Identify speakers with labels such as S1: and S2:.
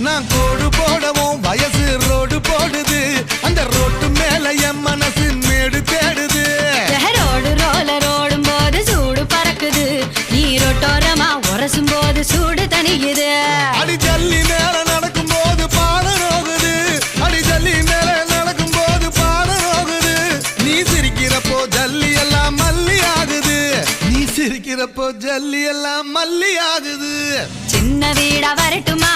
S1: நான் கோடு போடவும் வயசு ரோடு போடுது, அந்த ரோட்டு மேல என் மனசு மேடு தேடுது.
S2: ரோடு ரோலர் ஓடும் போது சூடு பறக்குது, நீரோட்டோரமா உரசும் போது சூடு தணியுது.
S1: அடி ஜல்லி மேல நடக்கும் போது பாடம் நோகுது, அடி ஜல்லி மேல நடக்கும் போது பாடம் நோகுது. நீ சிரிக்கிறப்போ ஜல்லி எல்லாம் மல்லி ஆகுது, நீ சிரிக்கிறப்போ ஜல்லி எல்லாம் மல்லி ஆகுது.
S2: சின்ன வீடா வரட்டுமா